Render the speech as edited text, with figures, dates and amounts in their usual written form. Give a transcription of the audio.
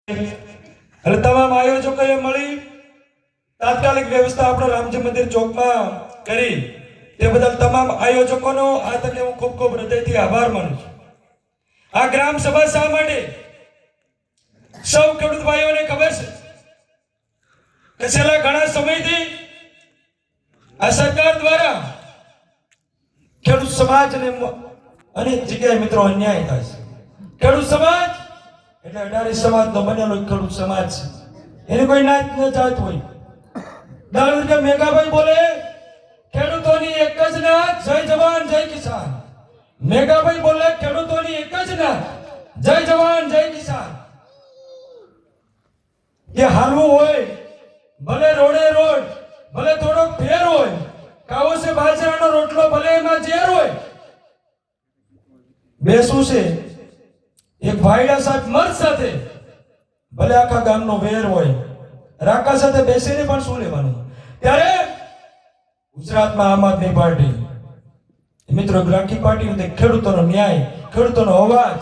એટલે તમામ આયોજકોએ મળી તાત્કાલિક વ્યવસ્થા આપણા રામજી મંદિર ચોકમાં કરી તે બદલ તમામ આયોજકોનો આ તકે હું ખૂબ ખૂબ હૃદયથી આભાર માનું છું। આ ગ્રામ સભા શા માટે? સૌ ખેડૂત ભાઈઓને ખબર છે કે છેલ્લા ઘણા સમયથી આ સરકાર દ્વારા ખેડૂત સમાજને અનેક જગ્યાએ મિત્રો અન્યાય થાય છે। ખેડૂત સમાજ એટલે અઢારી સમાજનો બનેલો ખેડૂત સમાજ છે, એની કોઈ નાત ન જાત હોય। દારૂ કે મેઘાભાઈ બોલે ખેડૂતોની એક જ નાત, જય જવાન જય કિસાન। મેઘાભાઈ બોલે ખેડૂતોની એક જ નાત, જય જવાન જય કિસાન। કે હાલવું હોય ભલે રોડે રોડ, ભલે થોડો ફેર હોય, કાવો છે બાજરાનો રોટલો ભલે એમાં ઝેર હોય, બેસવું છે એક ભાઈડા સાહેબ મર્દ સાથે ભલે આખા ગામનો વેર હોય, રાકા સાથે બેસીને પણ શું લેવાનું। ત્યારે ગુજરાતમાં આમ આદમી પાર્ટી મિત્રો, રાખી પાર્ટી ખેડૂતોનો ન્યાય, ખેડૂતોનો અવાજ